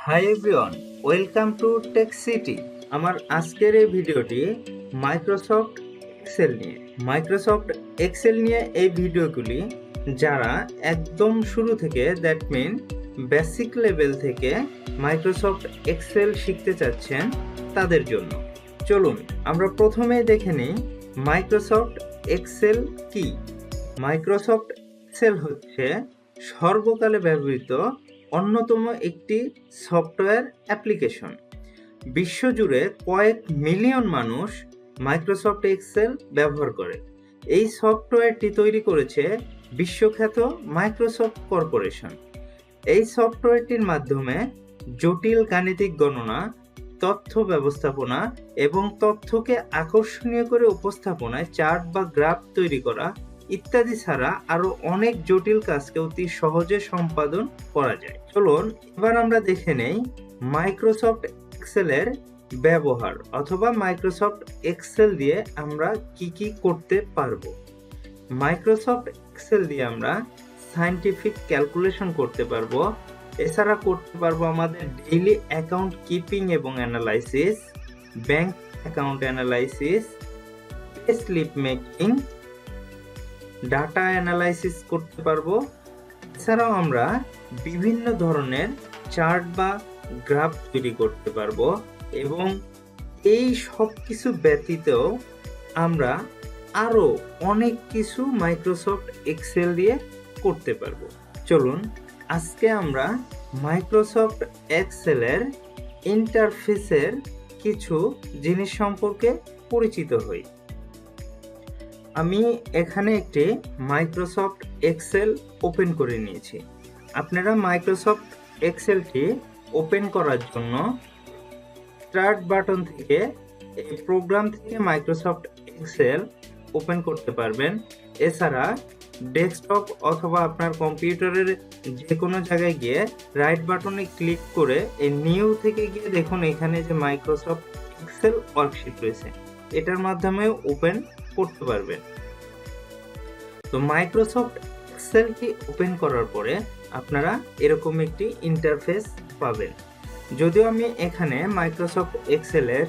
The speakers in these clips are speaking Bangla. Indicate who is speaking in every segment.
Speaker 1: Hi everyone, welcome to take city. আমার আজকের এই ভিডিওটি মাইক্রোসফট এক্সেল নিয়ে এই ভিডিওগুলি যারা একদম শুরু থেকে দ্যাট মিন বেসিক লেভেল থেকে মাইক্রোসফট এক্সেল শিখতে চাচ্ছেন তাদের জন্য। চলুন আমরা প্রথমে দেখে নিই মাইক্রোসফট এক্সেল কি। মাইক্রোসফট এক্সেল হচ্ছে সর্বকালে ব্যবহৃত অন্যতম একটি সফটওয়্যার অ্যাপ্লিকেশন। বিশ্বজুড়ে কয়েক মিলিয়ন মানুষ মাইক্রোসফট এক্সেল ব্যবহার করে। এই সফটওয়্যারটি তৈরি করেছে বিশ্বখ্যাত মাইক্রোসফট কর্পোরেশন। এই সফটওয়্যারটির মাধ্যমে জটিল গাণিতিক গণনা, তথ্য ব্যবস্থাপনা এবং তথ্যকে আকর্ষণীয় করে উপস্থাপনায় চার্ট বা গ্রাফ তৈরি করা ইত্যাদি ছাড়া আরো অনেক জটিল কাজকে অতি সহজে সম্পাদন করা যায়। চলুন এবার আমরা দেখে নেই মাইক্রোসফট এক্সেলের ব্যবহার অথবা মাইক্রোসফট এক্সেল দিয়ে আমরা কি কি করতে পারবো। মাইক্রোসফট এক্সেল দিয়ে আমরা সায়েন্টিফিক ক্যালকুলেশন করতে পারবো, এছাড়া করতে পারবো আমাদের ডেইলি অ্যাকাউন্ট কিপিং এবং analysis, bank account analysis, pay slip making, data analysis করতে পারবো। এছাড়াও আমরা বিভিন্ন ধরনের চার্ট বা গ্রাফ তৈরি করতে পারবো এবং এই সব কিছু ব্যতীত আমরা আরো অনেক কিছু মাইক্রোসফট এক্সেল দিয়ে করতে পারবো। চলুন আজকে আমরা মাইক্রোসফট এক্সেলের ইন্টারফেসের কিছু জিনিস সম্পর্কে পরিচিত হই। আমি এখানে একটি মাইক্রোসফট এক্সেল ওপেন করে নিয়েছি। আপনারা মাইক্রোসফট এক্সেলটি ওপেন করার জন্য স্টার্ট বাটন থেকে এই প্রোগ্রাম থেকে মাইক্রোসফট এক্সেল ওপেন করতে পারবেন। এছাড়া ডেস্কটপ অথবা আপনার কম্পিউটারের যে কোনো জায়গায় গিয়ে রাইট বাটনে ক্লিক করে এই নিউ থেকে গিয়ে দেখুন এখানে যে মাইক্রোসফট এক্সেল ওয়ার্কশিট রয়েছে, এটার মাধ্যমে ওপেন করতে পারবেন। তো মাইক্রোসফট এক্সেলটি ওপেন করার পরে আপনারা এরকম একটি ইন্টারফেস পাবেন। যদিও আমি এখানে মাইক্রোসফট এক্সেলের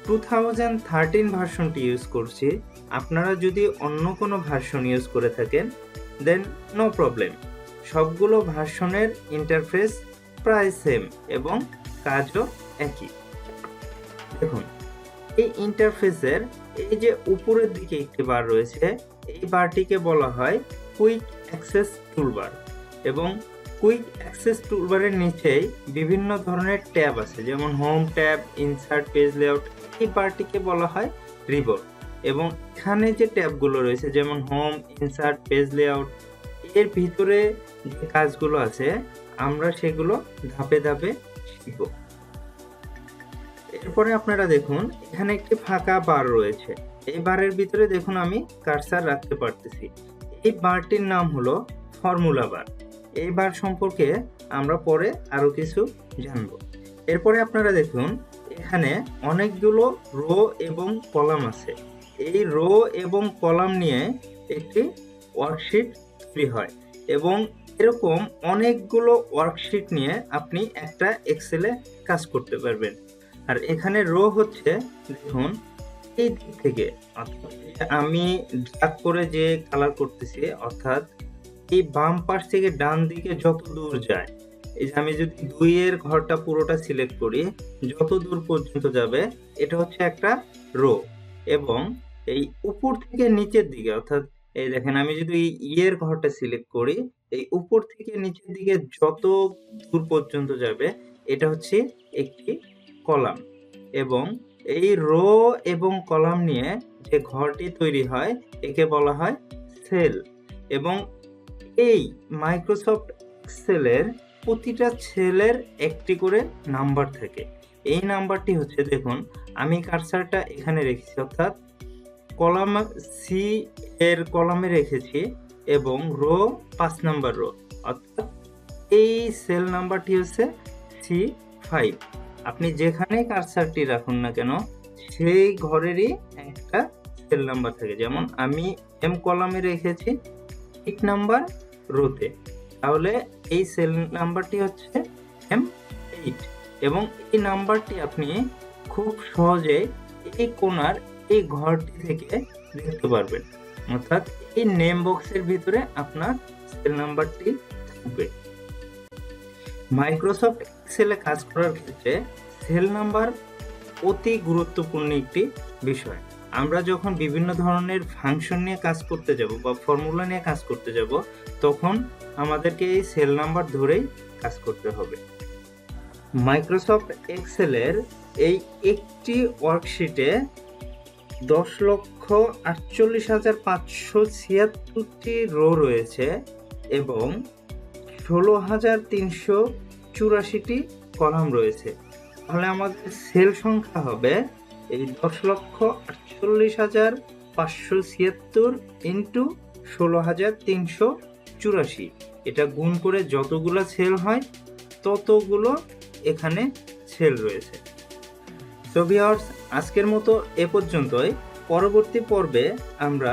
Speaker 1: 2013 ভার্সনটি ইউজ করছি, আপনারা যদি অন্য কোনো ভার্সন ইউজ করে থাকেন দেন নো প্রবলেম। সবগুলো ভার্সনের ইন্টারফেস প্রায় সেম এবং কাজও একই। দেখুন এই ইন্টারফেসের এই যে উপরের দিকে একটি বার রয়েছে, এই বারটিকে বলা হয় কুইক অ্যাক্সেস টুলবার এবং কুইক অ্যাক্সেস টুলবারের নিচেই বিভিন্ন ধরনের ট্যাব আছে, যেমন home tab, insert, page layout. এই বারটিকে বলা হয় রিবন এবং এখানে যে ট্যাবগুলো রয়েছে যেমন হোম, ইনসার্ট, পেজ লেআউট, এর ভিতরে যে কাজগুলো আছে আমরা সেগুলো ধাপে ধাপে শিখব। এরপরে আপনারা দেখুন এখানে একটি ফাঁকা বার রয়েছে। এই বারের ভিতরে দেখুন আমি কার্সার রাখতে পারতেছি। এই বারটির নাম হলো ফর্মুলা বার। এই বার সম্পর্কে আমরা পরে আরো কিছু জানব। এরপরে আপনারা দেখুন এখানে অনেকগুলো রো এবং কলাম আছে। এই রো এবং কলাম নিয়ে একটি ওয়ার্কশিট তৈরি হয় এবং এরকম অনেকগুলো ওয়ার্কশিট নিয়ে আপনি একটা এক্সেলে কাজ করতে পারবেন। আর এখানে রো হচ্ছে দেখুন এই দিক থেকে, আমি ড্র্যাগ করে যে কালার করতেছি অর্থাৎ এই বাম পাশ থেকে ডান দিকে যত দূর যায়, এই যে আমি যদি 2 এর ঘরটা পুরোটা সিলেক্ট করি যত দূর পর্যন্ত যাবে এটা হচ্ছে একটা রো। এবং এই উপর থেকে নিচের দিকে অর্থাৎ এই দেখেন আমি যদি এর ঘরটা সিলেক্ট করি এই উপর থেকে নিচের দিকে যত দূর পর্যন্ত যাবে এটা হচ্ছে একটি কলাম। এবং এই রো এবং কলাম নিয়ে যে ঘরটি তৈরি হয় একে বলা হয় সেল। এবং এই মাইক্রোসফট এক্সেলের প্রতিটা সেলের একটি করে নাম্বার থাকে। এই নাম্বারটি হচ্ছে দেখুন আমি কার্সারটা এখানে রেখেছি অর্থাৎ কলাম সি এর কলামে রেখেছি এবং রো 5 নাম্বার রো অর্থাৎ এই সেল নাম্বারটি হচ্ছে C5। আপনি যেখানে কার্সারটি রাখুন না কেন সেই ঘরেরই একটা সেল নাম্বার থাকে। যেমন আমি এম কলামে রেখেছি 8 নাম্বার রোতে, তাহলে এই সেল নাম্বারটি হচ্ছে M8। এবং এই নাম্বারটি আপনি খুব সহজে এই কোণার এই ঘরটি থেকে দেখতে পারবেন, অর্থাৎ এই নেম বক্সের ভিতরে আপনার সেল নাম্বারটি থাকবে। মাইক্রোসফট এক্সেলে কাজ করার ক্ষেত্রে সেল নাম্বার অতি গুরুত্বপূর্ণ একটি বিষয়। আমরা যখন বিভিন্ন ধরনের ফাংশন নিয়ে কাজ করতে যাব বা ফর্মুলা নিয়ে কাজ করতে যাব, তখন আমাদেরকে এই সেল নাম্বার ধরেই কাজ করতে হবে। মাইক্রোসফট এক্সেলের এই একটি ওয়ার্কশিটে 10,48,576টি রো রয়েছে এবং 16,384টি কলাম রয়েছে। তাহলে আমাদের সেল সংখ্যা হবে এই 10,48,576 ইন্টু 16,384। এটা গুণ করে যতগুলো সেল হয় ততগুলো এখানে সেল রয়েছে। সো ভিউয়ার্স, আজকের মতো এ পর্যন্তই। পরবর্তী পর্বে আমরা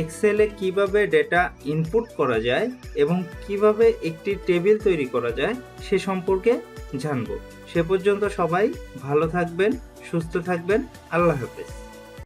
Speaker 1: এক্সেলে কিভাবে ডেটা ইনপুট করা যায় এবং কিভাবে একটি টেবিল তৈরি করা যায় সে সম্পর্কে জানব। সে পর্যন্ত সবাই ভালো থাকবেন, সুস্থ থাকবেন। আল্লাহ হাফেজ।